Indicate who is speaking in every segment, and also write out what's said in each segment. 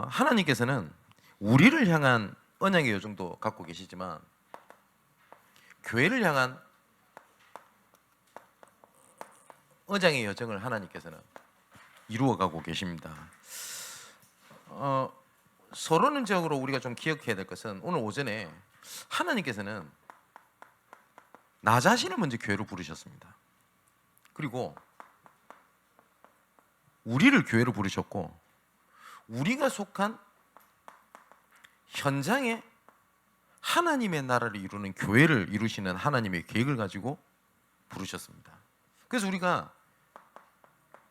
Speaker 1: 하나님께서는 우리를 향한 언약의 여정도 갖고 계시지만 교회를 향한 언약의 여정을 하나님께서는 이루어가고 계십니다. 서론적으로 우리가 좀 기억해야 될 것은 오늘 오전에 하나님께서는 나 자신을 먼저 교회로 부르셨습니다. 그리고 우리를 교회로 부르셨고 우리가 속한 현장에 하나님의 나라를 이루는 교회를 이루시는 하나님의 계획을 가지고 부르셨습니다. 그래서 우리가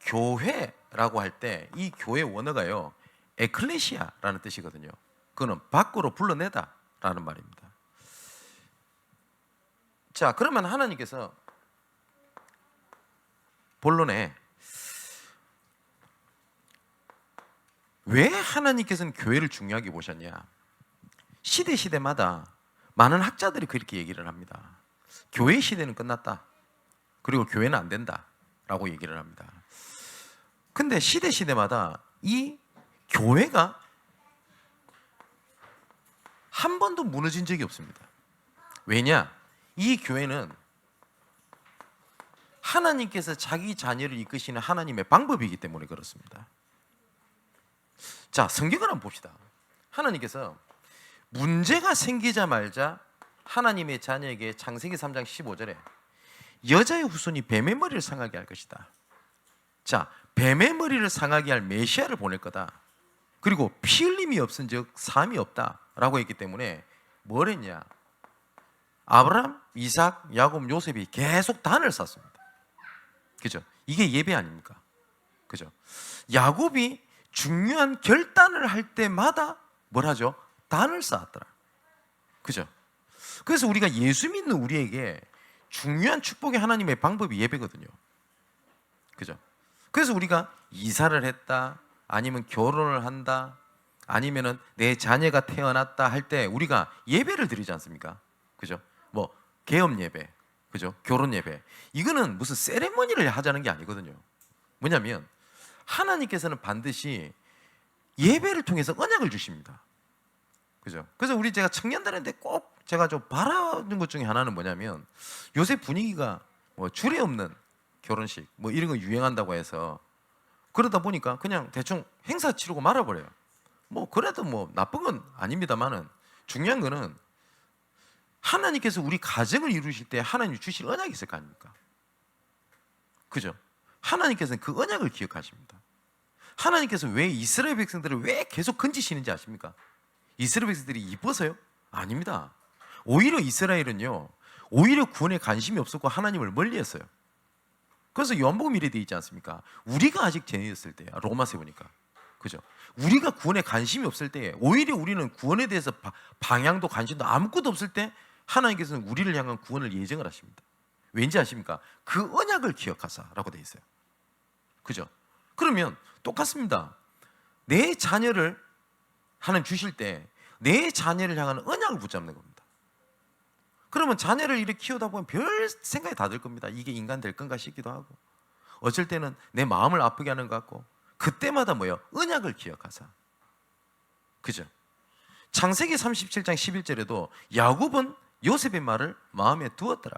Speaker 1: 교회라고 할 때 이 교회 원어가요 에클레시아라는 뜻이거든요. 그거는 밖으로 불러내다 라는 말입니다. 자, 그러면 하나님께서 본론에 왜 하나님께서는 교회를 중요하게 보셨냐? 시대마다 많은 학자들이 그렇게 얘기를 합니다. 교회 시대는 끝났다. 그리고 교회는 안 된다 라고 얘기를 합니다. 근데 시대마다 이 교회가 한 번도 무너진 적이 없습니다. 왜냐? 이 교회는 하나님께서 자기 자녀를 이끄시는 하나님의 방법이기 때문에 그렇습니다. 자, 성경을 한번 봅시다. 하나님께서 문제가 생기자마자 하나님의 자녀에게 창세기 3장 15절에 여자의 후손이 뱀의 머리를 상하게 할 것이다. 자, 뱀의 머리를 상하게 할 메시아를 보낼 거다. 그리고 피 흘림이 없은 즉 삶이 없다 라고 했기 때문에 뭘 했냐? 아브라함, 이삭, 야곱, 요셉이 계속 단을 쌓습니다. 그죠? 이게 예배 아닙니까? 그죠? 야곱이 중요한 결단을 할 때마다 뭘 하죠? 단을 쌓았더라. 그죠? 그래서 우리가 예수 믿는 우리에게 중요한 축복의 하나님의 방법이 예배거든요. 그죠? 그래서 우리가 이사를 했다, 아니면 결혼을 한다, 아니면은 내 자녀가 태어났다 할 때 우리가 예배를 드리지 않습니까? 그죠? 뭐 개업 예배, 그죠? 결혼 예배. 이거는 무슨 세레머니를 하자는 게 아니거든요. 뭐냐면 하나님께서는 반드시 예배를 통해서 언약을 주십니다. 그죠? 그래서 제가 청년들한테 꼭 제가 좀 바라는 것 중에 하나는 뭐냐면 요새 분위기가 뭐 주례 없는 결혼식 뭐 이런 거 유행한다고 해서 그러다 보니까 그냥 대충 행사 치르고 말아버려요. 뭐 그래도 뭐 나쁜 건 아닙니다만은 중요한 거는 하나님께서 우리 가정을 이루실 때 하나님 주실 언약이 있을 거 아닙니까? 그죠? 하나님께서는 그 언약을 기억하십니다. 하나님께서 왜 이스라엘 백성들을 왜 계속 건지시는지 아십니까? 이스라엘 백성들이 이뻐서요? 아닙니다. 오히려 이스라엘은요, 오히려 구원에 관심이 없었고 하나님을 멀리했어요. 그래서 요한복음 이래 돼 있지 않습니까? 우리가 아직 죄인이었을 때, 로마서 보니까, 그죠? 우리가 구원에 관심이 없을 때, 오히려 우리는 구원에 대해서 방향도 관심도 아무것도 없을 때 하나님께서는 우리를 향한 구원을 예정을 하십니다. 왠지 아십니까? 그 언약을 기억하사라고 돼 있어요. 그죠? 그러면 똑같습니다. 내 자녀를 하나님 주실 때 내 자녀를 향하는 언약을 붙잡는 겁니다. 그러면 자녀를 이렇게 키우다 보면 별 생각이 다 들 겁니다. 이게 인간 될 건가 싶기도 하고, 어쩔 때는 내 마음을 아프게 하는 것 같고, 그때마다 뭐예요? 언약을 기억하사. 그죠? 창세기 37장 11절에도 야곱은 요셉의 말을 마음에 두었더라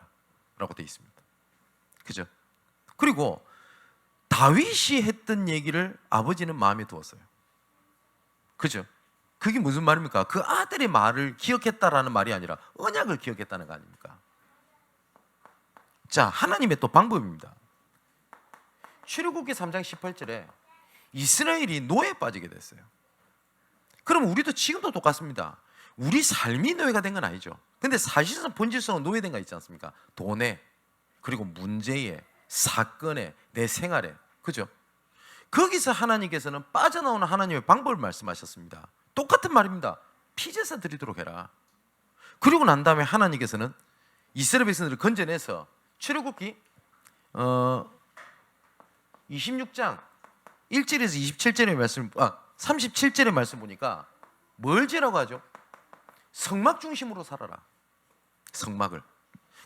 Speaker 1: 라고 되어 있습니다. 그죠? 그리고 다윗이 했던 얘기를 아버지는 마음에 두었어요. 그죠? 그게 무슨 말입니까? 그 아들의 말을 기억했다라는 말이 아니라 언약을 기억했다는 거 아닙니까? 자, 하나님의 또 방법입니다. 출애굽기 3장 18절에 이스라엘이 노예에 빠지게 됐어요. 그럼 우리도 지금도 똑같습니다. 우리 삶이 노예가 된 건 아니죠. 근데 사실상 본질적으로 노예된 거 있지 않습니까? 돈에, 그리고 문제에, 사건에, 내 생활에. 그죠? 거기서 하나님께서는 빠져나오는 하나님의 방법을 말씀하셨습니다. 똑같은 말입니다. 피제사 드리도록 해라. 그리고 난 다음에 하나님께서는 이스라엘 백성들을 건져내서 출애굽기 26장 1절에서 27절의 말씀, 37절의 말씀 보니까 뭘 지라고 하죠? 성막 중심으로 살아라. 성막을.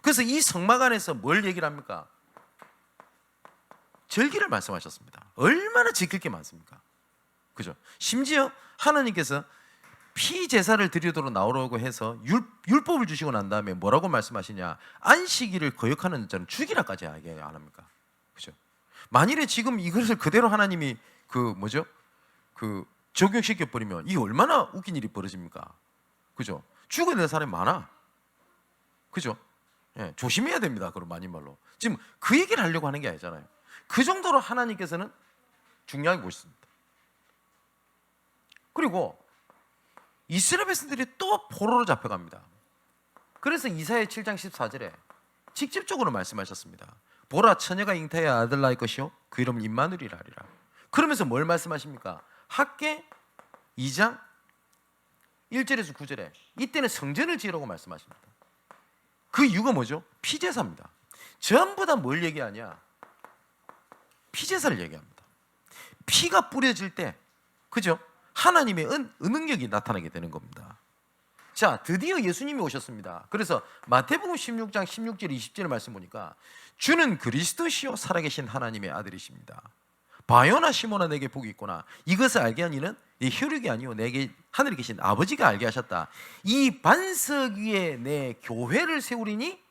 Speaker 1: 그래서 이 성막 안에서 뭘 얘기를 합니까? 절기를 말씀하셨습니다. 얼마나 지킬 게 많습니까? 그죠? 심지어 하나님께서 피 제사를 드리도록 나오라고 해서 율법을 주시고 난 다음에 뭐라고 말씀하시냐? 안식일을 거역하는 자는 죽이라까지 얘기 안 합니까? 그죠? 만일에 지금 이것을 그대로 하나님이 적용시켜 버리면 이게 얼마나 웃긴 일이 벌어집니까? 그죠? 죽어야 되는 사람이 많아. 그죠? 예, 조심해야 됩니다. 그럼 많이 말로. 지금 그 얘기를 하려고 하는 게 아니잖아요. 그 정도로 하나님께서는 중요하게 보셨습니다. 그리고 이스라엘 백성들이 또 포로로 잡혀갑니다. 그래서 이사야 7장 14절에 직접적으로 말씀하셨습니다. 보라, 처녀가 잉타의 아들 낳을 것이요 그 이름은 임마누엘이라 하리라. 그러면서 뭘 말씀하십니까? 학개 2장 1절에서 9절에 이때는 성전을 지으라고 말씀하십니다. 그 이유가 뭐죠? 피제사입니다. 전부 다 뭘 얘기하냐? 피제사를 얘기합니다. 피가 뿌려질 때, 그죠? 하나님의 능력이 나타나게 되는 겁니다. 자, 드디어 예수님이 오셨습니다. 그래서 마태복음 16장 16절 20절 말씀 보니까 주는 그리스도시요 살아계신 하나님의 아들이십니다. 바요나 시몬아 내게 복이 있구나. 이것을 알게 한 이는 이 혈육이 아니요 내게 하늘에 계신 아버지가 알게 하셨다. 이 반석 위에 내 교회를 세우리니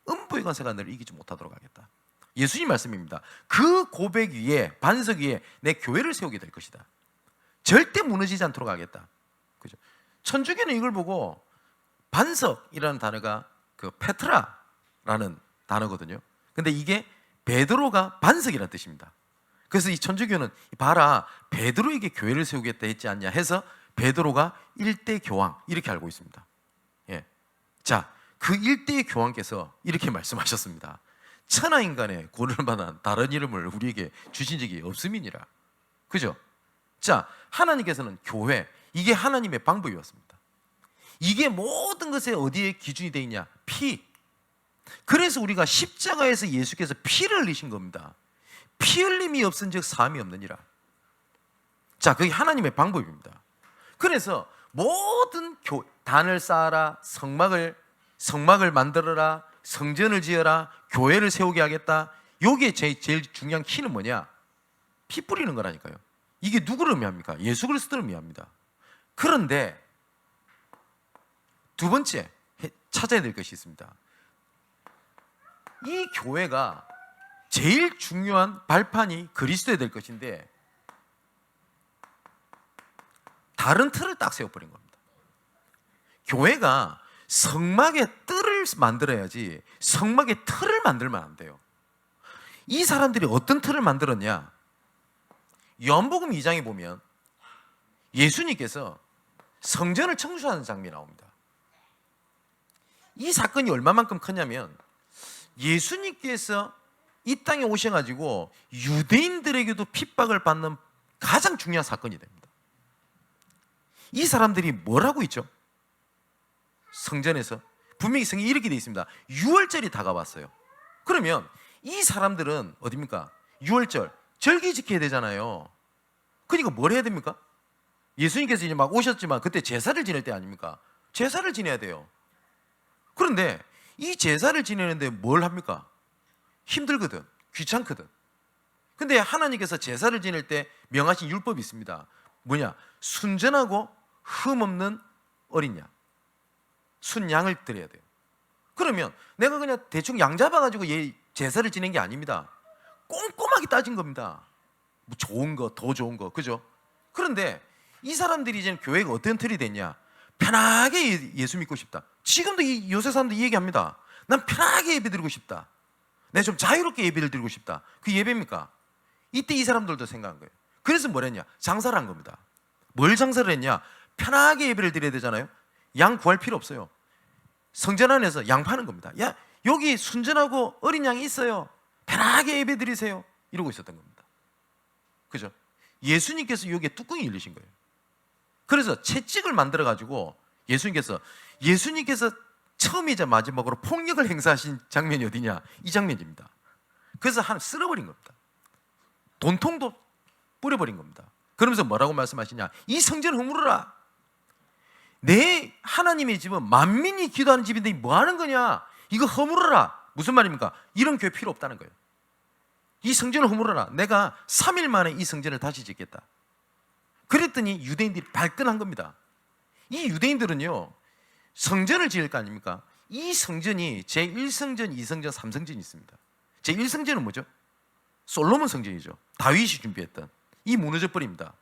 Speaker 1: 음부의 권세가 너를 이기지 못하도록 하겠다. 예수님 말씀입니다. 그 고백 위에, 반석 위에 내 교회를 세우게 될 것이다. 절대 무너지지 않도록 하겠다. 그죠? 천주교는 이걸 보고 반석이라는 단어가 그 페트라라는 단어거든요. 근데 이게 베드로가 반석이라는 뜻입니다. 그래서 이 천주교는 봐라, 베드로에게 교회를 세우겠다 했지 않냐 해서 베드로가 일대 교황 이렇게 알고 있습니다. 예. 자, 그 일대 교황께서 이렇게 말씀하셨습니다. 천하 인간의 고를 만한 다른 이름을 우리에게 주신 적이 없음이니라. 그죠? 자, 하나님께서는 교회, 이게 하나님의 방법이었습니다. 이게 모든 것에 어디에 기준이 되어 있냐? 피. 그래서 우리가 십자가에서 예수께서 피를 흘리신 겁니다. 피 흘림이 없은즉 사함이 없느니라. 자, 그게 하나님의 방법입니다. 그래서 모든 단을 쌓아라, 성막을 만들어라, 성전을 지어라, 교회를 세우게 하겠다. 여기에 제일 중요한 키는 뭐냐? 피 뿌리는 거라니까요. 이게 누구를 의미합니까? 예수 그리스도를 의미합니다. 그런데 두 번째 찾아야 될 것이 있습니다. 이 교회가 제일 중요한 발판이 그리스도여야 될 것인데 다른 틀을 딱 세워버린 겁니다. 교회가 성막의 뜰을 만들어야지 성막의 틀을 만들면 안 돼요. 이 사람들이 어떤 틀을 만들었냐? 요한복음 2장에 보면 예수님께서 성전을 청소하는 장면이 나옵니다. 이 사건이 얼마만큼 크냐면 예수님께서 이 땅에 오셔가지고 유대인들에게도 핍박을 받는 가장 중요한 사건이 됩니다. 이 사람들이 뭘 하고 있죠? 성전에서 분명히 성경에 이렇게 되어 있습니다. 유월절이 다가왔어요. 그러면 이 사람들은 어디입니까? 유월절 절기 지켜야 되잖아요. 그러니까 뭘 해야 됩니까? 예수님께서 이제 막 오셨지만 그때 제사를 지낼 때 아닙니까? 제사를 지내야 돼요. 그런데 이 제사를 지내는데 뭘 합니까? 힘들거든, 귀찮거든. 근데 하나님께서 제사를 지낼 때 명하신 율법이 있습니다. 뭐냐? 순전하고 흠 없는 어린 양, 순양을 드려야 돼요. 그러면 내가 그냥 대충 양 잡아가지고 제사를 지낸 게 아닙니다. 꼼꼼하게 따진 겁니다. 뭐 좋은 거, 더 좋은 거, 그죠? 그런데 이 사람들이 이제 교회가 어떤 틀이 됐냐? 편하게 예수 믿고 싶다. 지금도 요새 사람들 이 얘기합니다. 난 편하게 예배 드리고 싶다. 내가 좀 자유롭게 예배를 드리고 싶다. 그 예배입니까? 이때 이 사람들도 생각한 거예요. 그래서 뭘 했냐? 장사를 한 겁니다. 뭘 장사를 했냐? 편하게 예배를 드려야 되잖아요. 양 구할 필요 없어요. 성전 안에서 양 파는 겁니다. 야, 여기 순전하고 어린 양이 있어요. 편하게 예배 드리세요. 이러고 있었던 겁니다. 그죠? 예수님께서 여기에 뚜껑이 열리신 거예요. 그래서 채찍을 만들어 가지고 예수님께서 처음이자 마지막으로 폭력을 행사하신 장면이 어디냐? 이 장면입니다. 그래서 쓸어버린 겁니다. 돈통도 뿌려버린 겁니다. 그러면서 뭐라고 말씀하시냐? 이 성전을 허물어라. 내 하나님의 집은 만민이 기도하는 집인데 뭐 하는 거냐? 이거 허물어라. 무슨 말입니까? 이런 교회 필요 없다는 거예요. 이 성전을 허물어라. 내가 3일 만에 이 성전을 다시 짓겠다. 그랬더니 유대인들이 발끈한 겁니다. 이 유대인들은요, 성전을 지을 거 아닙니까? 이 성전이 제1성전, 2성전, 3성전이 있습니다. 제1성전은 뭐죠? 솔로몬 성전이죠. 다윗이 준비했던. 이 무너져 버립니다.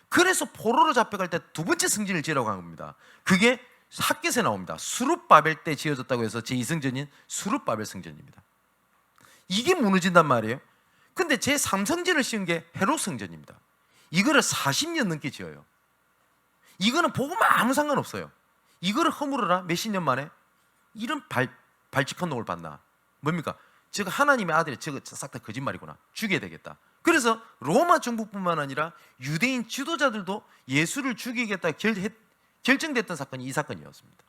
Speaker 1: 그래서 포로로 잡혀갈 때 두 번째 성전을 지으라고 한 겁니다. 그게 학개서에 나옵니다. 수룹바벨 때 지어졌다고 해서 제2성전인 수룹바벨 성전입니다. 이게 무너진단 말이에요. 근데 제3성전을 지은 게 헤롯 성전입니다. 이거를 40년 넘게 지어요. 이거는 복음과 아무 상관없어요. 이거를 허물어라 몇십 년 만에 이런 발칙한 놈을 봤나? 뭡니까? 제가 하나님의 아들이 저거 싹 다 거짓말이구나. 죽여야 되겠다. 그래서 로마 정부뿐만 아니라 유대인 지도자들도 예수를 죽이겠다 결정됐던 사건이 이 사건이었습니다.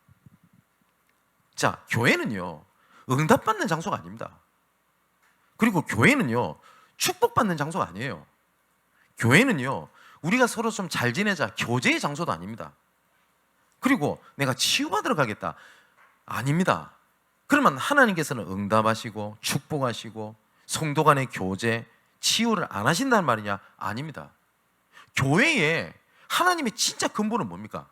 Speaker 1: 자, 교회는요, 응답받는 장소가 아닙니다. 그리고 교회는요, 축복받는 장소가 아니에요. 교회는요, 우리가 서로 좀 잘 지내자 교제의 장소도 아닙니다. 그리고 내가 치유받으러 가겠다 아닙니다. 그러면 하나님께서는 응답하시고 축복하시고 성도 간의 교제, 치유를 안 하신다는 말이냐? 아닙니다. 교회에 하나님의 진짜 근본은 뭡니까?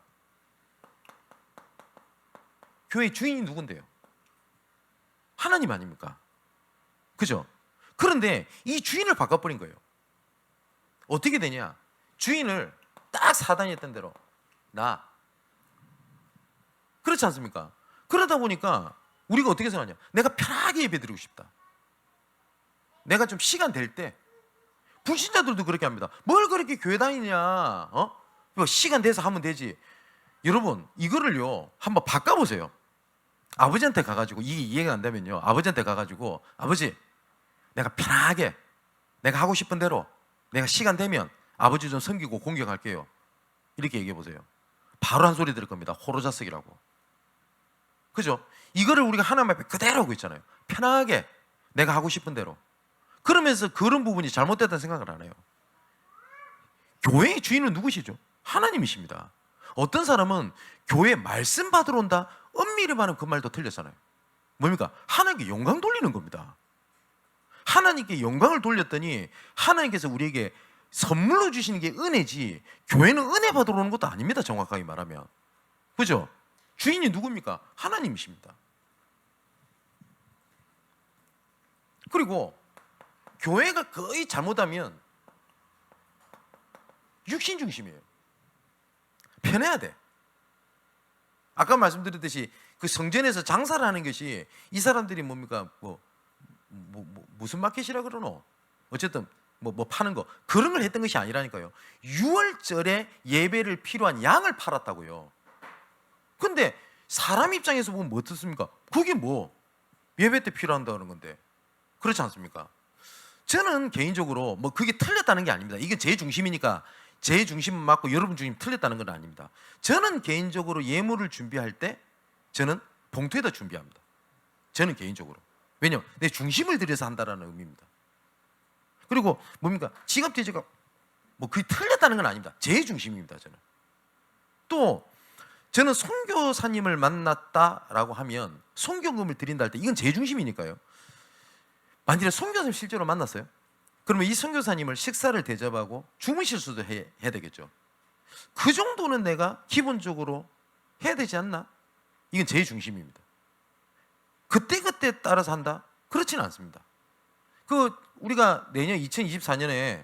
Speaker 1: 교회의 주인이 누군데요? 하나님 아닙니까? 그죠? 그런데 이 주인을 바꿔버린 거예요. 어떻게 되냐? 주인을 딱 사단이 했던 대로 나. 그렇지 않습니까? 그러다 보니까 우리가 어떻게 생각하냐? 내가 편하게 예배드리고 싶다. 내가 좀 시간 될 때, 불신자들도 그렇게 합니다. 뭘 그렇게 교회 다니냐? 시간 돼서 하면 되지. 여러분, 이거를요 한번 바꿔보세요. 아버지한테 가가지고 이게 이해가 안 되면요, 아버지한테 가가지고 아버지, 내가 편하게 내가 하고 싶은 대로 내가 시간 되면 아버지 좀 섬기고 공경할게요. 이렇게 얘기해 보세요. 바로 한 소리 들을 겁니다. 호로자석이라고. 그죠? 이거를 우리가 하나님 앞에 그대로 하고 있잖아요. 편하게 내가 하고 싶은 대로. 그러면서 그런 부분이 잘못됐다는 생각을 안 해요. 교회의 주인은 누구시죠? 하나님이십니다. 어떤 사람은 교회 말씀 받으러 온다, 엄밀히 말하면 그 말도 틀렸잖아요. 뭡니까? 하나님께 영광 돌리는 겁니다. 하나님께 영광을 돌렸더니 하나님께서 우리에게 선물로 주시는 게 은혜지, 교회는 은혜 받으러 오는 것도 아닙니다. 정확하게 말하면. 그죠? 주인이 누굽니까? 하나님이십니다. 그리고 교회가 거의 잘못하면 육신 중심이에요. 편해야 돼. 아까 말씀드렸듯이 그 성전에서 장사를 하는 것이 이 사람들이 뭡니까? 무슨 마켓이라 그러노? 어쨌든 뭐 파는 거, 그런 걸 했던 것이 아니라니까요. 6월절에 예배를 필요한 양을 팔았다고요. 근데 사람 입장에서 보면 뭐 어떻습니까? 그게 뭐 예배 때 필요한다는 건데, 그렇지 않습니까? 저는 개인적으로 뭐 그게 틀렸다는 게 아닙니다. 이게 제 중심이니까 제 중심은 맞고 여러분 중심 틀렸다는 건 아닙니다. 저는 개인적으로 예물을 준비할 때 저는 봉투에다 준비합니다. 저는 개인적으로. 왜냐하면 내 중심을 들여서 한다는 의미입니다. 그리고 뭡니까? 지갑 대지갑 뭐 그게 틀렸다는 건 아닙니다. 제 중심입니다. 저는. 또 저는 선교사님을 만났다라고 하면 선교금을 드린다 할 때 이건 제 중심이니까요. 만약에 선교사님 실제로 만났어요? 그러면 이 선교사님을 식사를 대접하고 주무실 수도 해야 되겠죠. 그 정도는 내가 기본적으로 해야 되지 않나? 이건 제 중심입니다. 그때그때 따라서 한다? 그렇지는 않습니다. 우리가 내년 2024년에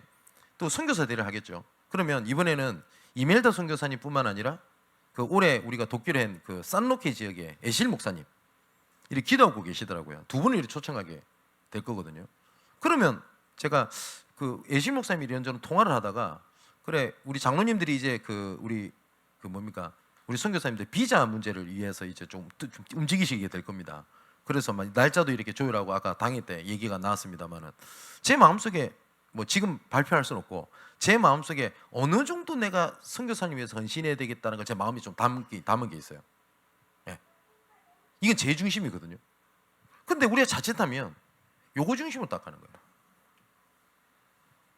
Speaker 1: 또 선교사 대회를 하겠죠. 그러면 이번에는 이멜다 선교사님뿐만 아니라 올해 우리가 돕기로 한 산로케 지역의 에실 목사님 이렇게 기도하고 계시더라고요. 두 분을 이렇게 초청하게 될 거거든요. 그러면 제가 에실 목사님 이런저런 통화를 하다가, 그래 우리 장로님들이 이제 우리 선교사님들 비자 문제를 위해서 이제 좀 움직이시게 될 겁니다. 그래서 날짜도 이렇게 조율하고 아까 당일 때 얘기가 나왔습니다만은, 제 마음속에 뭐 지금 발표할 수는 없고 제 마음속에 어느 정도 내가 선교사님 위해서 헌신해야 되겠다는 걸 제 마음이 좀 담은 게 있어요. 예. 이건 제 중심이거든요. 근데 우리가 자칫하면 요거 중심으로 딱 가는 거예요.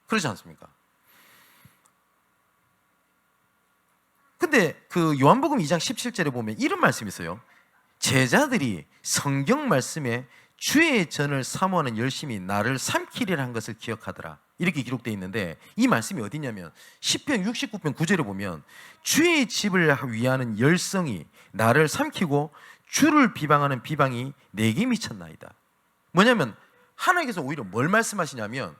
Speaker 1: 그렇지 않습니까? 근데 그 요한복음 2장 17절에 보면 이런 말씀이 있어요. 제자들이 성경 말씀에 주의 전을 사모하는 열심히 나를 삼키리라 한 것을 기억하더라. 이렇게 기록되어 있는데 이 말씀이 어디냐면 시편 69편 9절에 보면 주의 집을 위하는 열성이 나를 삼키고 주를 비방하는 비방이 내게 미쳤나이다. 뭐냐면 하나님께서 오히려 뭘 말씀하시냐면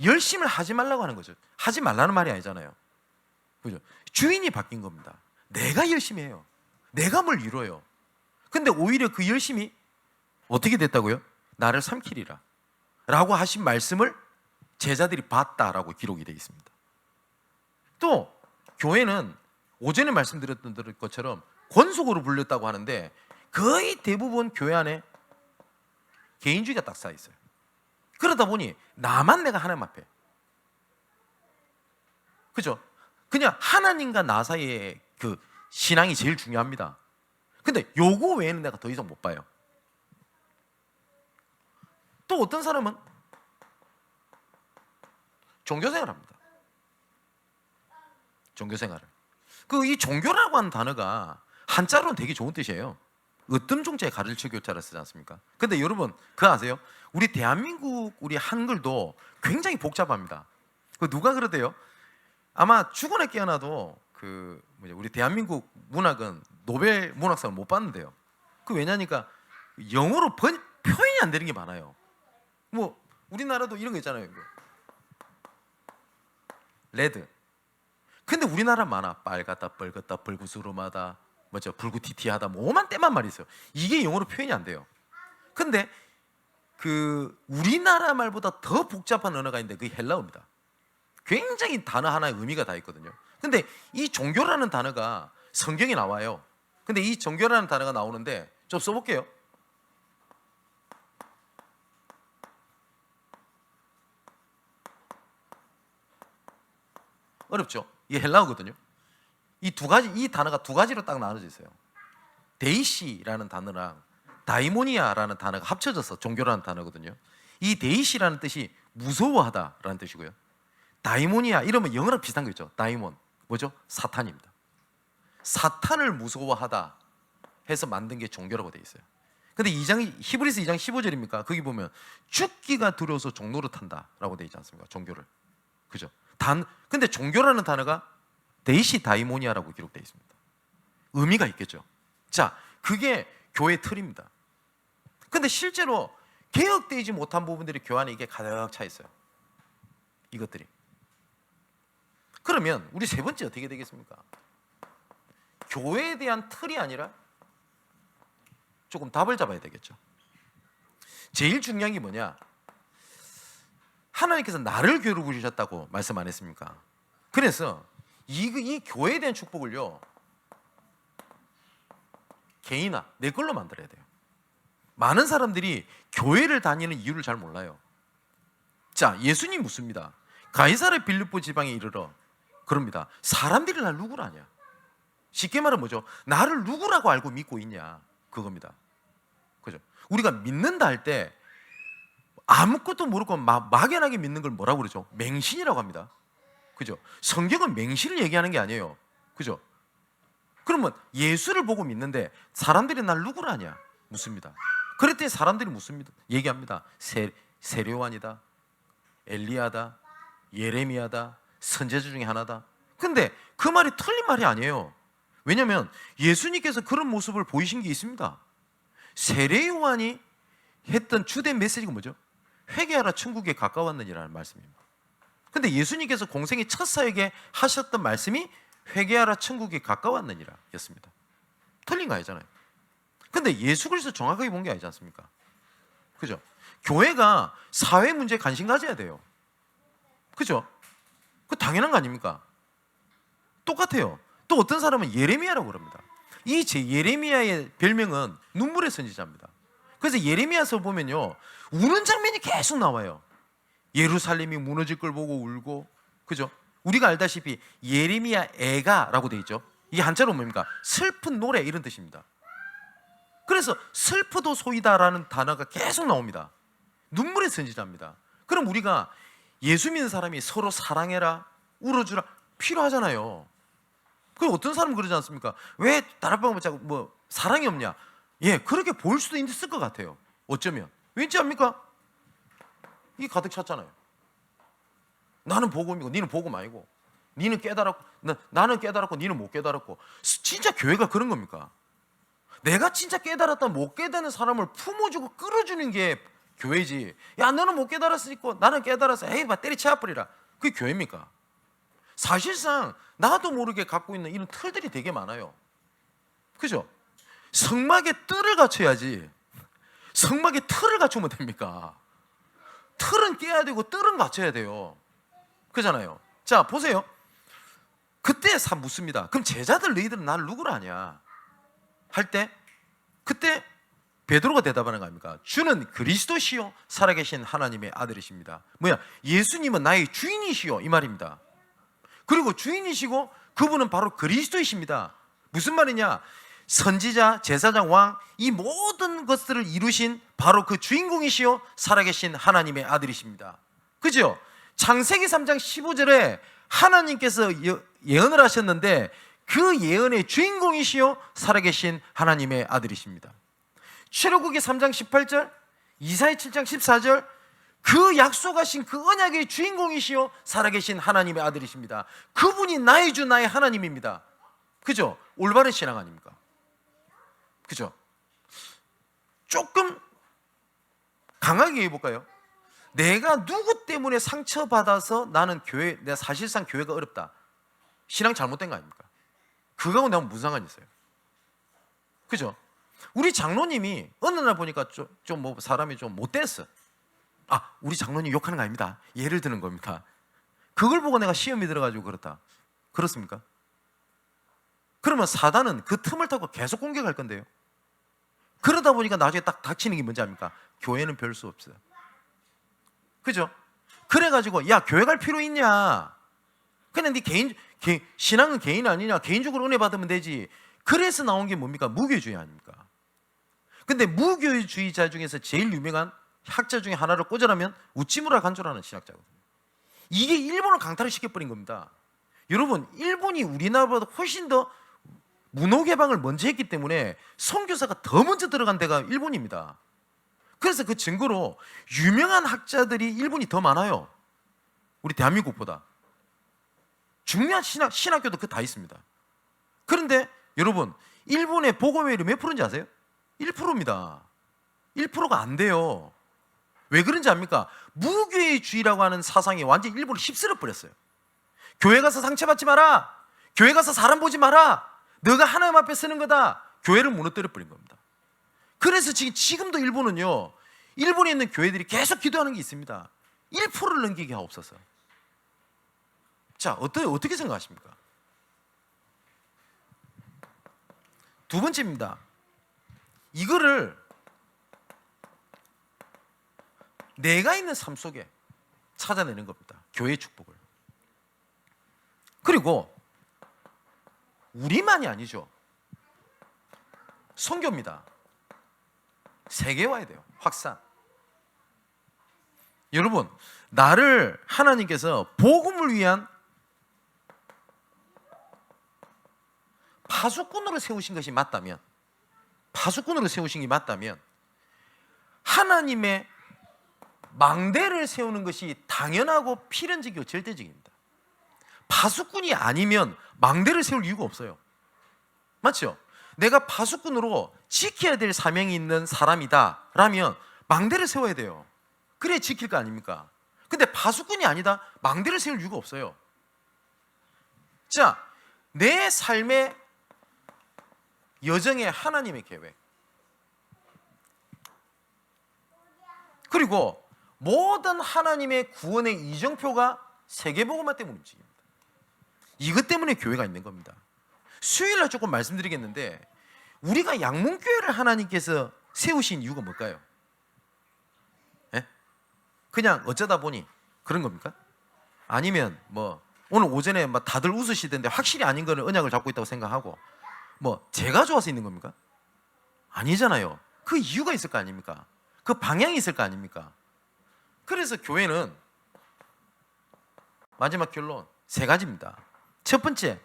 Speaker 1: 열심을 하지 말라고 하는 거죠. 하지 말라는 말이 아니잖아요. 그죠? 주인이 바뀐 겁니다. 내가 열심히 해요. 내가 뭘 이뤄요. 근데 오히려 그 열심이 어떻게 됐다고요? 나를 삼키리라 라고 하신 말씀을 제자들이 봤다라고 기록이 되어 있습니다. 또 교회는 오전에 말씀드렸던 것처럼 권속으로 불렸다고 하는데 거의 대부분 교회 안에 개인주의가 딱 쌓여 있어요. 그러다 보니 나만 내가 하나님 앞에, 그죠? 그냥 하나님과 나 사이의 그 신앙이 제일 중요합니다. 근데 요거 외에는 내가 더 이상 못 봐요. 또 어떤 사람은 종교생활을 합니다. 종교생활을. 이 종교라고 하는 단어가 한자로는 되게 좋은 뜻이에요. 으뜸종자에 가르쳐 교자를 쓰지 않습니까? 근데 여러분 그거 아세요? 우리 대한민국 우리 한글도 굉장히 복잡합니다. 누가 그러대요? 아마 죽어나 깨어나도 우리 대한민국 문학은 노벨 문학상을 못 받는데요. 왜냐니까 영어로 표현이 안 되는 게 많아요. 뭐 우리나라도 이런 거 있잖아요. 레드. 근데 우리나라 많아. 빨갛다, 뻘겋다, 불구스름하다, 뭐죠? 불구티티하다, 뭐만 때만 말이 있어요. 이게 영어로 표현이 안 돼요. 근데 우리나라 말보다 더 복잡한 언어가 있는데 그게 헬라어입니다. 굉장히 단어 하나에 의미가 다 있거든요. 근데 이 종교라는 단어가 성경에 나와요. 근데 이 종교라는 단어가 나오는데 좀 써볼게요. 어렵죠? 이게 헬라어거든요. 이 단어가 두 가지로 딱 나눠져 있어요. 데이시라는 단어랑 다이모니아라는 단어가 합쳐져서 종교라는 단어거든요. 이 데이시라는 뜻이 무서워하다라는 뜻이고요. 다이모니아 이러면 영어랑 비슷한 거 있죠. 다이몬 뭐죠? 사탄입니다. 사탄을 무서워하다 해서 만든 게 종교라고 되어 있어요. 근데 히브리서 2장 15절입니까? 거기 보면 죽기가 두려워서 종로를 탄다라고 되어 있지 않습니까? 종교를. 그죠? 근데 종교라는 단어가 데이시 다이모니아라고 기록되어 있습니다. 의미가 있겠죠. 자, 그게 교회 틀입니다. 근데 실제로 개혁되지 못한 부분들이 교회 안에 이게 가득 차 있어요. 이것들이. 그러면 우리 세 번째 어떻게 되겠습니까? 교회에 대한 틀이 아니라 조금 답을 잡아야 되겠죠. 제일 중요한 게 뭐냐? 하나님께서 나를 교회로 부르셨다고 말씀 안 했습니까? 그래서 이 교회에 대한 축복을요, 개인화, 내 걸로 만들어야 돼요. 많은 사람들이 교회를 다니는 이유를 잘 몰라요. 자, 예수님 묻습니다. 가이사랴 빌립보 지방에 이르러 그럽니다. 사람들이 날 누구라 하냐? 쉽게 말하면 뭐죠? 나를 누구라고 알고 믿고 있냐? 그겁니다. 그죠? 우리가 믿는다 할 때 아무것도 모르고 막연하게 믿는 걸 뭐라고 그러죠? 맹신이라고 합니다. 그죠? 성경은 맹신을 얘기하는 게 아니에요. 그죠? 그러면 예수를 보고 믿는데 사람들이 날 누구라 하냐? 묻습니다. 그랬더니 사람들이 묻습니다. 얘기합니다. 세례요한이다, 엘리야다, 예레미야다, 선지자 중에 하나다. 근데 그 말이 틀린 말이 아니에요. 왜냐하면 예수님께서 그런 모습을 보이신 게 있습니다. 세례요한이 했던 주된 메시지가 뭐죠? 회개하라, 천국에 가까웠느니라는 말씀입니다. 근데 예수님께서 공생의 첫 사역에 하셨던 말씀이 회개하라, 천국에 가까웠느니라 였습니다. 틀린 거 아니잖아요. 근데 예수 그리스도 정확하게 본 게 아니지 않습니까? 그죠? 교회가 사회 문제에 관심 가져야 돼요. 그죠? 그 당연한 거 아닙니까? 똑같아요. 또 어떤 사람은 예레미야라고 그럽니다. 이 예레미야의 별명은 눈물의 선지자입니다. 그래서 예레미야서 보면요, 우는 장면이 계속 나와요. 예루살렘이 무너질 걸 보고 울고, 그죠? 우리가 알다시피 예레미야 애가라고 되어 있죠. 이게 한자로 뭡니까? 슬픈 노래 이런 뜻입니다. 그래서 슬프도소이다라는 단어가 계속 나옵니다. 눈물의 선지자입니다. 그럼 우리가 예수 믿는 사람이 서로 사랑해라, 울어주라, 필요하잖아요. 그 어떤 사람은 그러지 않습니까? 왜 다락방을 자꾸 뭐 사랑이 없냐? 예, 그렇게 보일 수도 있을 것 같아요. 어쩌면 왠지 압니까? 이게 가득 찼잖아요. 나는 복음이고 니는 복음 아니고, 니는 깨달았고 나는 깨달았고 니는 못 깨달았고. 진짜 교회가 그런 겁니까? 내가 진짜 깨달았다 못 깨닫는 사람을 품어주고 끌어주는 게 교회지. 야, 너는 못 깨달았으니까 나는 깨달았어, 에이 막 때리쳐버리라, 그게 교회입니까? 사실상 나도 모르게 갖고 있는 이런 틀들이 되게 많아요. 그죠? 성막에 뜰을 갖춰야지 성막에 틀을 갖추면 됩니까? 틀은 깨야 되고 뜰은 갖춰야 돼요. 그잖아요. 자, 보세요. 그때 묻습니다. 그럼 제자들 너희들은 나를 누구라 하냐 할 때, 그때 베드로가 대답하는 거 아닙니까? 주는 그리스도시요 살아계신 하나님의 아들이십니다. 뭐야? 예수님은 나의 주인이시요, 이 말입니다. 그리고 주인이시고 그분은 바로 그리스도이십니다. 무슨 말이냐? 선지자, 제사장, 왕, 이 모든 것들을 이루신 바로 그 주인공이시요 살아계신 하나님의 아들이십니다. 그죠? 창세기 3장 15절에 하나님께서 예언을 하셨는데 그 예언의 주인공이시요 살아계신 하나님의 아들이십니다. 출애굽기 3장 18절, 이사야 7장 14절, 그 약속하신 그 언약의 주인공이시요 살아계신 하나님의 아들이십니다. 그분이 나의 주 나의 하나님입니다. 그죠? 올바른 신앙 아닙니까? 그죠? 조금 강하게 해볼까요? 내가 누구 때문에 상처받아서 나는 내가 사실상 교회가 어렵다, 신앙 잘못된 거 아닙니까? 그거하고 내가 무슨 상관이 있어요? 그죠? 우리 장로님이 어느 날 보니까 좀 뭐 사람이 좀 못됐어. 아, 우리 장로님 욕하는 거 아닙니다, 예를 드는 겁니까? 그걸 보고 내가 시험이 들어가지고 그렇다, 그렇습니까? 그러면 사단은 그 틈을 타고 계속 공격할 건데요. 그러다 보니까 나중에 딱 닥치는 게 뭔지 압니까? 교회는 별 수 없어요. 그죠? 그래가지고 야, 교회 갈 필요 있냐? 그냥 네 신앙은 개인 아니냐? 개인적으로 은혜 받으면 되지. 그래서 나온 게 뭡니까? 무교주의 아닙니까? 근데 무교주의자 중에서 제일 유명한 학자 중에 하나를 꽂으라면 우찌무라 간조라는 신학자거든요. 이게 일본을 강타를 시켜버린 겁니다. 여러분, 일본이 우리나라보다 훨씬 더 문호 개방을 먼저 했기 때문에 선교사가 더 먼저 들어간 데가 일본입니다. 그래서 그 증거로 유명한 학자들이 일본이 더 많아요. 우리 대한민국보다. 중요한 신학교도 그 다 있습니다. 그런데 여러분, 일본의 복음율이 몇 프로인지 아세요? 1%입니다. 1%가 안 돼요. 왜 그런지 압니까? 무교회주의라고 하는 사상이 완전히 일본을 휩쓸어 버렸어요. 교회 가서 상처받지 마라, 교회 가서 사람 보지 마라, 너가 하나님 앞에 서는 거다, 교회를 무너뜨려 버린 겁니다. 그래서 지금도 일본은요, 일본에 있는 교회들이 계속 기도하는 게 있습니다. 1%를 넘기게 하옵소서. 자, 어떻게 생각하십니까? 두 번째입니다. 이거를 내가 있는 삶 속에 찾아내는 겁니다. 교회의 축복을. 그리고 우리만이 아니죠. 선교입니다. 세계 와야 돼요. 확산. 여러분, 나를 하나님께서 복음을 위한 파수꾼으로 세우신 것이 맞다면, 파수꾼으로 세우신 게 맞다면 하나님의 망대를 세우는 것이 당연하고 필연적이고 절대적입니다. 파수꾼이 아니면 망대를 세울 이유가 없어요. 맞죠? 내가 파수꾼으로 지켜야 될 사명이 있는 사람이다 라면 망대를 세워야 돼요. 그래야 지킬 거 아닙니까? 근데 파수꾼이 아니다, 망대를 세울 이유가 없어요. 자, 내 삶의 여정에 하나님의 계획, 그리고 모든 하나님의 구원의 이정표가 세계복음화 때문에 움직입니다. 이것 때문에 교회가 있는 겁니다. 수요일날 조금 말씀드리겠는데, 우리가 양문교회를 하나님께서 세우신 이유가 뭘까요? 예? 그냥 어쩌다 보니 그런 겁니까? 아니면 뭐 오늘 오전에 막 다들 웃으시던데 확실히 아닌 거는 언약을 잡고 있다고 생각하고 뭐 제가 좋아서 있는 겁니까? 아니잖아요. 그 이유가 있을 거 아닙니까? 그 방향이 있을 거 아닙니까? 그래서 교회는 마지막 결론 3가지입니다. 첫 번째,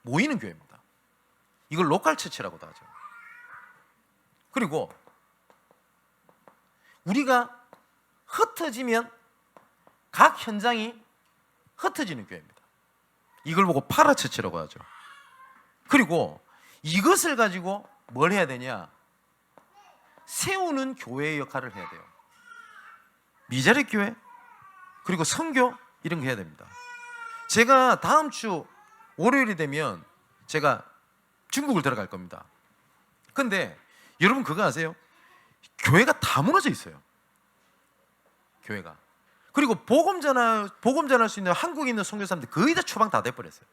Speaker 1: 모이는 교회입니다. 이걸 로컬 처치라고도 하죠. 그리고 우리가 흩어지면 각 현장이 흩어지는 교회입니다. 이걸 보고 파라처치라고 하죠. 그리고 이것을 가지고 뭘 해야 되냐? 세우는 교회의 역할을 해야 돼요. 미자립 교회, 그리고 선교, 이런 거 해야 됩니다. 제가 다음 주 월요일이 되면 제가 중국을 들어갈 겁니다. 근데 여러분 그거 아세요? 교회가 다 무너져 있어요. 교회가. 그리고 복음 전할 수 있는 한국에 있는 선교사람들 거의 다 추방 다 돼버렸어요.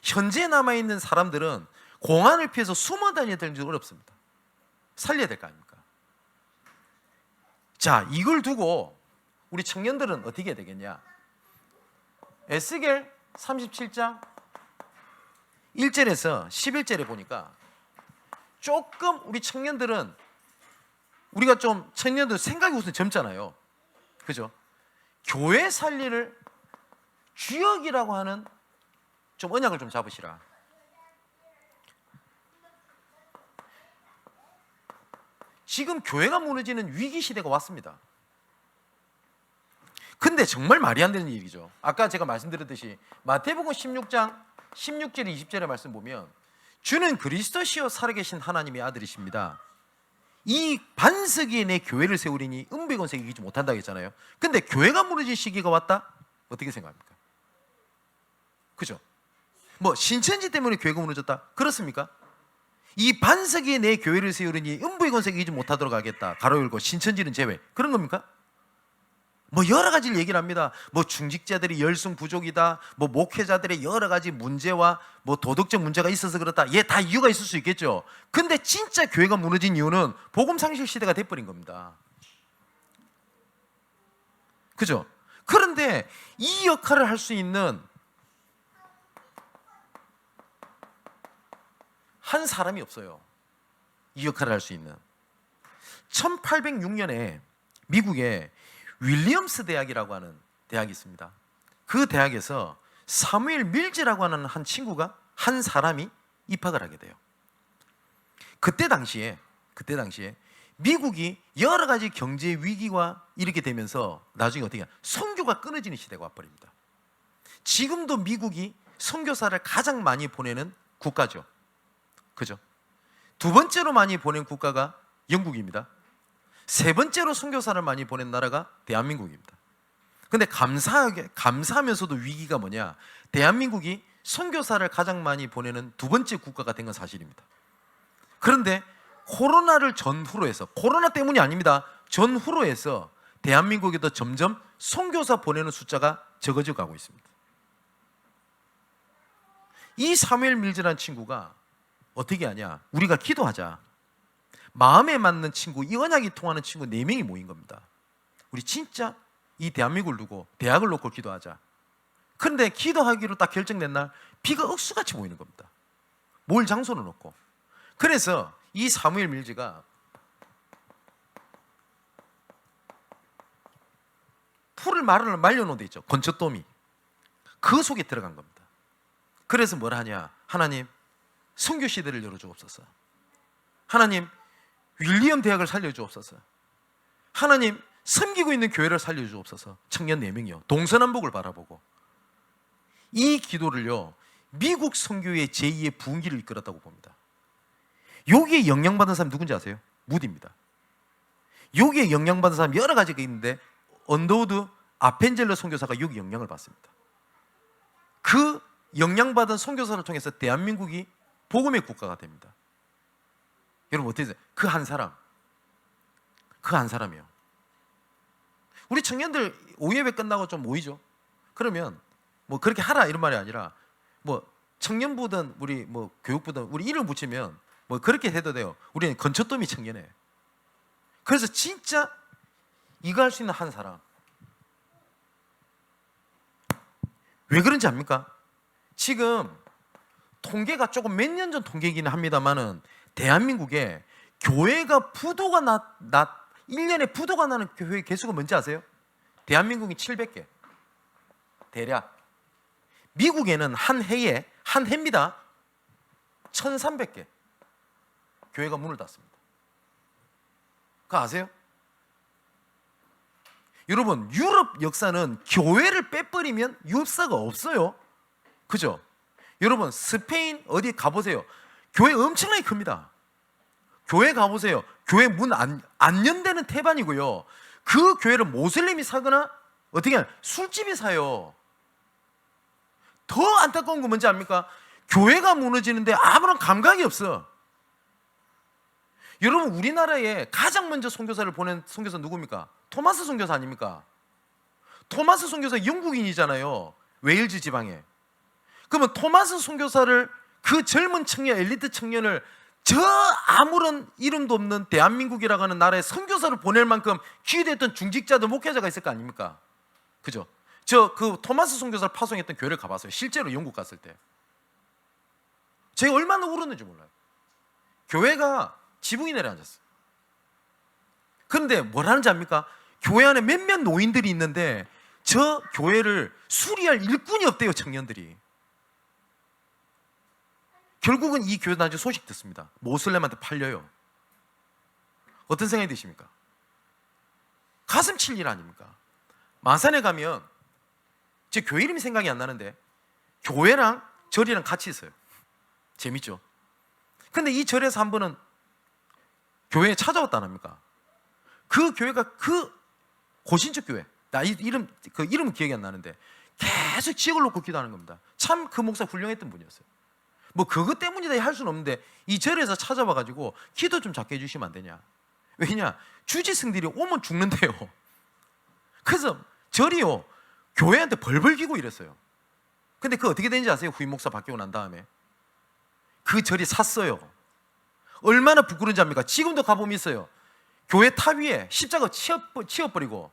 Speaker 1: 현재 남아있는 사람들은 공안을 피해서 숨어 다녀야 되는지 어렵습니다. 살려야 될 거 아닙니까? 자, 이걸 두고 우리 청년들은 어떻게 해야 되겠냐? 에스겔 37장 1절에서 11절에 보니까 조금 우리 청년들은, 우리가 좀 청년들 생각이 우선 젊잖아요. 그죠? 교회 살리를 주역이라고 하는 좀 언약을 좀 잡으시라. 지금 교회가 무너지는 위기 시대가 왔습니다. 근데 정말 말이 안 되는 일이죠. 아까 제가 말씀드렸듯이 마태복음 16장 16절 20절의 말씀 보면 주는 그리스도시요 살아계신 하나님의 아들이십니다. 이 반석위에 내 교회를 세우리니 은백원색이 이기지 못한다고 했잖아요. 근데 교회가 무너질 시기가 왔다? 어떻게 생각합니까? 그죠? 뭐 신천지 때문에 교회가 무너졌다? 그렇습니까? 이 반석위에 내 교회를 세우리니 은백원색이 이기지 못하도록 하겠다. 가로 열고 신천지는 제외. 그런 겁니까? 뭐 여러 가지를 얘기를 합니다. 뭐 중직자들이 열성 부족이다, 뭐 목회자들의 여러 가지 문제와 뭐 도덕적 문제가 있어서 그렇다. 예, 다 이유가 있을 수 있겠죠. 근데 진짜 교회가 무너진 이유는 복음 상실 시대가 돼버린 겁니다. 그죠? 그런데 이 역할을 할 수 있는 한 사람이 없어요. 이 역할을 할 수 있는. 1806년에 미국에 윌리엄스 대학이라고 하는 대학이 있습니다. 그 대학에서 사무엘 밀즈라고 하는 한 친구가, 한 사람이 입학을 하게 돼요. 그때 당시에 미국이 여러 가지 경제 위기와 이렇게 되면서 나중에 어떻게 선교가 끊어지는 시대가 와버립니다. 지금도 미국이 선교사를 가장 많이 보내는 국가죠. 그죠? 두 번째로 많이 보낸 국가가 영국입니다. 세 번째로 선교사를 많이 보낸 나라가 대한민국입니다. 근데 감사하면서도 위기가 뭐냐? 대한민국이 선교사를 가장 많이 보내는 두 번째 국가가 된 건 사실입니다. 그런데 코로나를 전후로 해서, 코로나 때문이 아닙니다. 전후로 해서 대한민국에도 점점 선교사 보내는 숫자가 적어져 가고 있습니다. 이 사무엘 밀즈라는 친구가 어떻게 하냐? 우리가 기도하자. 마음에 맞는 친구, 이 언약이 통하는 친구 4명이 모인 겁니다. 우리 진짜 이 대한민국을 두고 대학을 놓고 기도하자. 그런데 기도하기로 딱 결정된 날 비가 억수같이 모이는 겁니다. 모일 장소는 없고. 그래서 이 사무엘 밀즈가 풀을 말려놓은 데 있죠. 건초더미. 그 속에 들어간 겁니다. 그래서 뭘 하냐? 하나님, 선교 시대를 열어주옵소서. 하나님, 윌리엄 대학을 살려주옵소서. 하나님, 섬기고 있는 교회를 살려주옵소서. 청년 4명이요. 동서남북을 바라보고. 이 기도를요, 미국 선교의 제2의 부흥기를 이끌었다고 봅니다. 여기에 영향받은 사람이 누군지 아세요? 무디입니다. 여기에 영향받은 사람이 여러 가지가 있는데 언더우드 아펜젤러 선교사가 여기 영향을 받습니다. 그 영향받은 선교사를 통해서 대한민국이 복음의 국가가 됩니다. 여러분 어떻게 생각해요? 그 한 사람이요. 우리 청년들 오예배 끝나고 좀 모이죠. 그러면 뭐 그렇게 하라 이런 말이 아니라 뭐 청년부든 우리 뭐 교육부든 우리 이름 붙이면 뭐 그렇게 해도 돼요. 우리는 건초더미 청년이에요. 그래서 진짜 이거 할 수 있는 한 사람. 왜 그런지 압니까? 지금 통계가 조금 몇 년 전 통계이긴 합니다만은 대한민국에 교회가 부도가 1년에 부도가 나는 교회 개수가 뭔지 아세요? 대한민국이 700개. 대략. 미국에는 한 해입니다. 1300개. 교회가 문을 닫습니다. 그거 아세요? 여러분, 유럽 역사는 교회를 빼버리면 역사가 없어요. 그죠? 여러분, 스페인 어디 가보세요. 교회 엄청나게 큽니다. 교회 가보세요. 교회 문 안 연대는 태반이고요. 그 교회를 모슬림이 사거나 어떻게 하냐, 술집이 사요. 더 안타까운 건 뭔지 압니까? 교회가 무너지는데 아무런 감각이 없어. 여러분, 우리나라에 가장 먼저 선교사를 보낸 선교사 누굽니까? 토마스 선교사 아닙니까? 토마스 선교사 영국인이잖아요. 웨일즈 지방에. 그러면 토마스 선교사를, 그 젊은 청년, 엘리트 청년을 저 아무런 이름도 없는 대한민국이라고 하는 나라에 선교사를 보낼 만큼 귀대했던 중직자들, 목회자가 있을 거 아닙니까? 그죠? 그 토마스 선교사를 파송했던 교회를 가봤어요. 실제로 영국 갔을 때. 제가 얼마나 울었는지 몰라요. 교회가 지붕이 내려앉았어요. 그런데 뭘 하는지 압니까? 교회 안에 몇몇 노인들이 있는데 저 교회를 수리할 일꾼이 없대요, 청년들이. 결국은 이 교회 나중에 소식 듣습니다. 모슬렘한테 팔려요. 어떤 생각이 드십니까? 가슴 칠 일 아닙니까? 마산에 가면 제 교회 이름이 생각이 안 나는데 교회랑 절이랑 같이 있어요. 재밌죠? 근데 이 절에서 한 번은 교회에 찾아왔다 안 합니까? 그 교회가 그 고신적 교회, 나 그 이름은 기억이 안 나는데 계속 지역을 놓고 기도하는 겁니다. 참 그 목사 훌륭했던 분이었어요. 뭐 그것 때문이다 할 수는 없는데 이 절에서 찾아와가지고 기도 좀 작게 해주시면 안 되냐? 왜냐? 주지승들이 오면 죽는데요. 그래서 절이요, 교회한테 벌벌 기고 이랬어요. 근데 그 어떻게 되는지 아세요? 후임 목사 바뀌고 난 다음에 그 절이 샀어요. 얼마나 부끄러운지 압니까? 지금도 가보면 있어요. 교회 탑 위에 십자가 치워버리고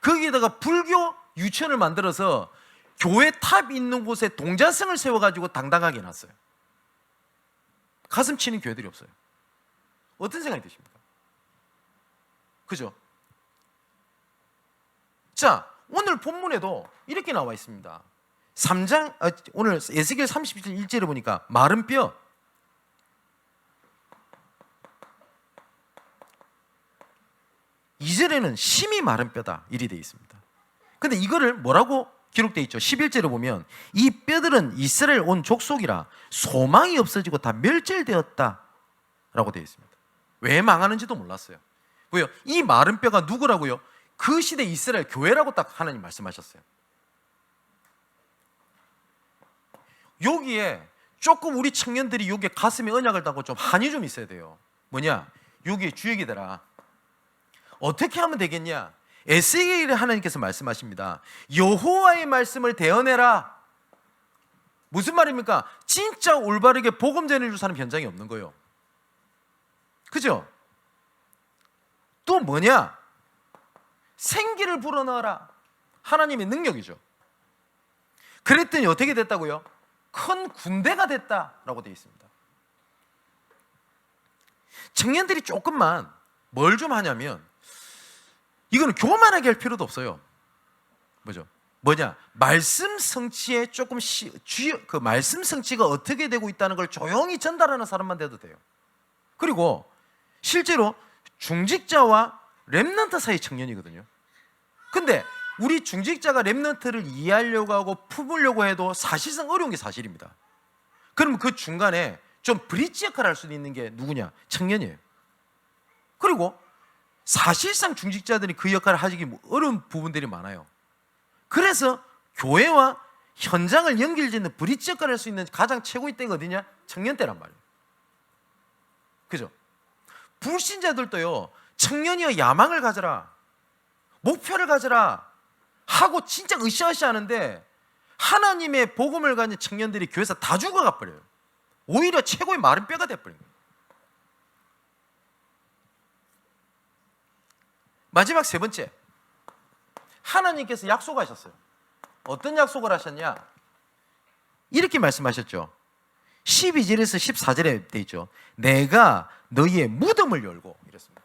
Speaker 1: 거기에다가 불교 유치원을 만들어서 교회 탑 있는 곳에 동자승을 세워가지고 당당하게 놨어요. 가슴 치는 교회들이 없어요. 어떤 생각이 드십니까? 그죠? 자, 오늘 본문에도 이렇게 나와 있습니다. 3장, 오늘 에스겔 37일째를 보니까 마른 뼈, 이절에는 심히 마른 뼈다 이리 되어 있습니다. 근데 이거를 뭐라고 기록되어 있죠? 11절에 보면 이 뼈들은 이스라엘 온 족속이라 소망이 없어지고 다 멸절되었다 라고 되어 있습니다. 왜 망하는지도 몰랐어요. 왜요? 이 마른 뼈가 누구라고요? 그 시대 이스라엘 교회라고 딱 하나님 말씀하셨어요. 여기에 조금 우리 청년들이 여기에 가슴에 언약을 담고 좀 한이 좀 있어야 돼요. 뭐냐? 여기에 주역이 되라. 어떻게 하면 되겠냐? 에스겔에 하나님께서 말씀하십니다. 여호와의 말씀을 대언해라. 무슨 말입니까? 진짜 올바르게 복음 전해줄 사람 현장이 없는 거예요. 그죠? 또 뭐냐? 생기를 불어넣어라. 하나님의 능력이죠. 그랬더니 어떻게 됐다고요? 큰 군대가 됐다라고 되어 있습니다. 청년들이 조금만 뭘 좀 하냐면, 이거는 교만하게 할 필요도 없어요. 뭐냐? 말씀 성취에 조금 그 말씀 성취가 어떻게 되고 있다는 걸 조용히 전달하는 사람만 돼도 돼요. 그리고 실제로 중직자와 렘넌트 사이 청년이거든요. 근데 우리 중직자가 렘넌트를 이해하려고 하고 품으려고 해도 사실상 어려운 게 사실입니다. 그러면 그 중간에 좀 브릿지 역할을 할 수도 있는 게 누구냐? 청년이에요. 그리고 사실상 중직자들이 그 역할을 하기 어려운 부분들이 많아요. 그래서 교회와 현장을 연결짓는 브릿지 역할을 할 수 있는 가장 최고의 때가 어디냐? 청년 때란 말이에요. 그죠? 불신자들도요, 청년이여 야망을 가져라, 목표를 가져라 하고 진짜 으쌰으쌰 하는데 하나님의 복음을 가진 청년들이 교회에서 다 죽어가 버려요. 오히려 최고의 마른 뼈가 돼버린 거예요. 마지막 세 번째, 하나님께서 약속하셨어요. 어떤 약속을 하셨냐? 이렇게 말씀하셨죠. 12절에서 14절에 돼 있죠. 내가 너희의 무덤을 열고, 이랬습니다.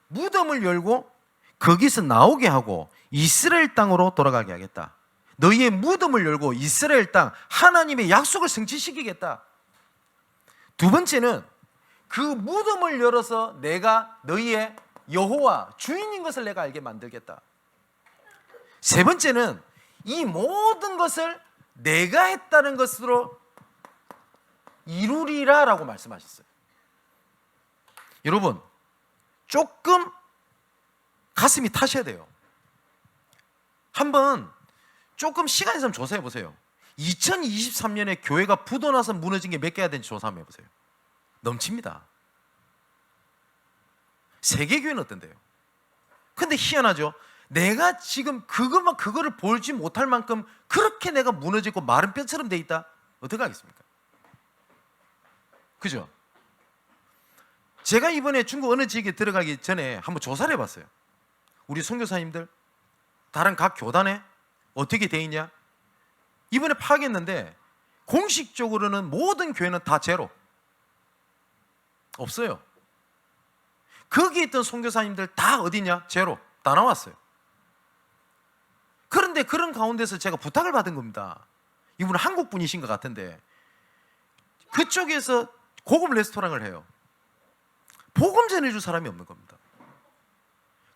Speaker 1: 무덤을 열고 거기서 나오게 하고 이스라엘 땅으로 돌아가게 하겠다. 너희의 무덤을 열고 이스라엘 땅 하나님의 약속을 성취시키겠다. 두 번째는 그 무덤을 열어서 내가 너희의 여호와 주인인 것을 내가 알게 만들겠다. 세 번째는 이 모든 것을 내가 했다는 것으로 이루리라 라고 말씀하셨어요. 여러분, 조금 가슴이 타셔야 돼요. 한번 조금 시간 있으면 조사해 보세요. 2023년에 교회가 부도나서 무너진 게 몇 개가 된지 조사 한번 해보세요. 넘칩니다. 세계교회는 어떤데요? 근데 희한하죠. 내가 지금 그거를 보지 못할 만큼 그렇게 내가 무너지고 마른 뼈처럼 돼 있다? 어떻게 하겠습니까? 그죠? 제가 이번에 중국 어느 지역에 들어가기 전에 한번 조사를 해봤어요. 우리 선교사님들 다른 각 교단에 어떻게 돼 있냐? 이번에 파악했는데 공식적으로는 모든 교회는 다 제로. 없어요. 거기 있던 선교사님들 다 어디냐? 제로. 다 나왔어요. 그런데 그런 가운데서 제가 부탁을 받은 겁니다. 이분은 한국 분이신 것 같은데 그쪽에서 고급 레스토랑을 해요. 복음 전해줄 사람이 없는 겁니다.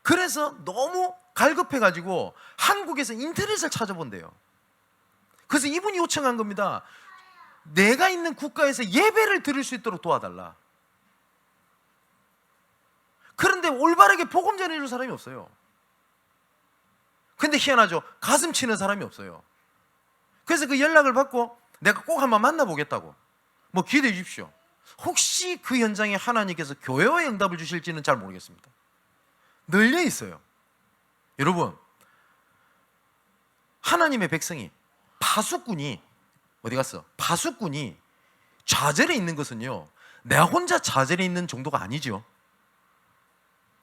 Speaker 1: 그래서 너무 갈급해가지고 한국에서 인터넷을 찾아본대요. 그래서 이분이 요청한 겁니다. 내가 있는 국가에서 예배를 드릴 수 있도록 도와달라. 그런데 올바르게 복음 전해줄 사람이 없어요. 근데 희한하죠. 가슴 치는 사람이 없어요. 그래서 그 연락을 받고 내가 꼭 한번 만나보겠다고. 뭐 기대해 주십시오. 혹시 그 현장에 하나님께서 교회와의 응답을 주실지는 잘 모르겠습니다. 널려 있어요. 여러분, 하나님의 백성이 파수꾼이 어디 갔어? 파수꾼이 좌절에 있는 것은요, 내가 혼자 좌절에 있는 정도가 아니죠.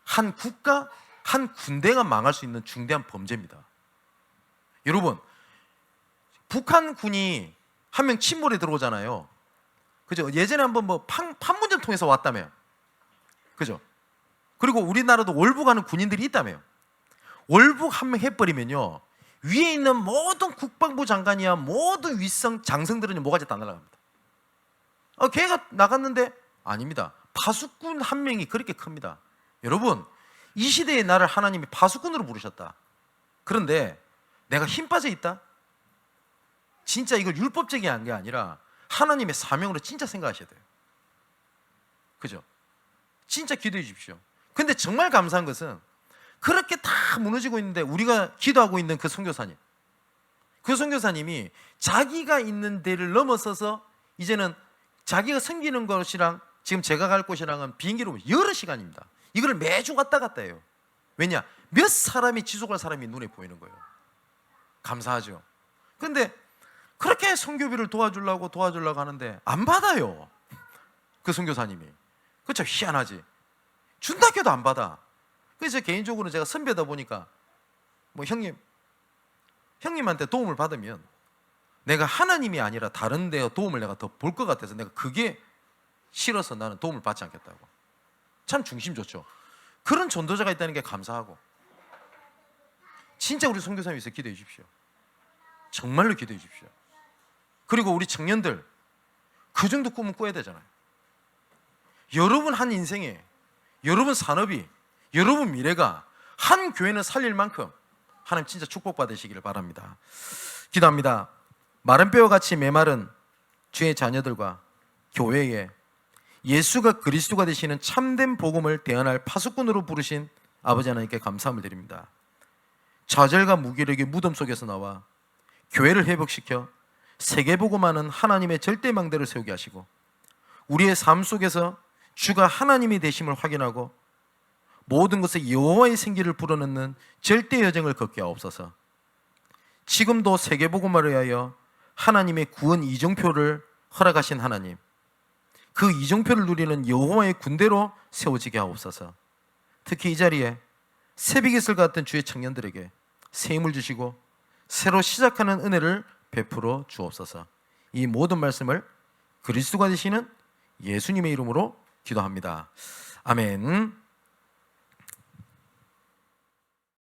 Speaker 1: 한 국가, 한 군대가 망할 수 있는 중대한 범죄입니다. 여러분, 북한군이 한 명 침몰에 들어오잖아요. 그죠? 예전에 한번 뭐 판문점 통해서 왔다며요. 그죠? 그리고 우리나라도 월북하는 군인들이 있다며요. 월북 한 명 해버리면요, 위에 있는 모든 국방부 장관이야 모든 윗성 장성들은 모가지 다 날아갑니다. 걔가 나갔는데 아닙니다. 파수꾼 한 명이 그렇게 큽니다. 여러분, 이 시대에 나를 하나님이 파수꾼으로 부르셨다. 그런데 내가 힘 빠져 있다? 진짜 이걸 율법적인 게 아니라 하나님의 사명으로 진짜 생각하셔야 돼요. 그죠? 진짜 기도해 주십시오. 근데 정말 감사한 것은 그렇게 다 무너지고 있는데 우리가 기도하고 있는 그 선교사님, 그 선교사님이 자기가 있는 데를 넘어서서 이제는 자기가 섬기는 곳이랑 지금 제가 갈 곳이랑은 비행기로 여러 시간입니다. 이걸 매주 왔다 갔다 해요. 왜냐? 몇 사람이 지속할 사람이 눈에 보이는 거예요. 감사하죠. 근데 그렇게 선교비를 도와주려고 하는데 안 받아요. 그 선교사님이. 그렇죠? 희한하지. 준다 해도 안 받아. 그래서 개인적으로 제가 선배다 보니까 뭐 형님한테 도움을 받으면 내가 하나님이 아니라 다른 데 도움을 내가 더 볼 것 같아서 내가 그게 싫어서 나는 도움을 받지 않겠다고. 참 중심 좋죠. 그런 전도자가 있다는 게 감사하고, 진짜 우리 선교사님 위해서 기도해 주십시오. 정말로 기도해 주십시오. 그리고 우리 청년들 그 정도 꿈은 꿔야 되잖아요. 여러분 한 인생에, 여러분 산업이, 여러분 미래가 한 교회는 살릴 만큼 하나님 진짜 축복받으시기를 바랍니다. 기도합니다. 마른 뼈와 같이 메마른 주의 자녀들과 교회에 예수가 그리스도가 되시는 참된 복음을 대언할 파수꾼으로 부르신 아버지 하나님께 감사함을 드립니다. 좌절과 무기력의 무덤 속에서 나와 교회를 회복시켜 세계복음하는 하나님의 절대망대를 세우게 하시고, 우리의 삶 속에서 주가 하나님이 되심을 확인하고 모든 것에 여호와의 생기를 불어넣는 절대 여정을 걷게 하옵소서. 지금도 세계복음화를 위하여 하나님의 구원 이정표를 허락하신 하나님, 그 이정표를 누리는 여호와의 군대로 세워지게 하옵소서. 특히 이 자리에 새벽이슬 같은 주의 청년들에게 새 힘을 주시고 새로 시작하는 은혜를 베풀어 주옵소서. 이 모든 말씀을 그리스도가 되시는 예수님의 이름으로 기도합니다. 아멘.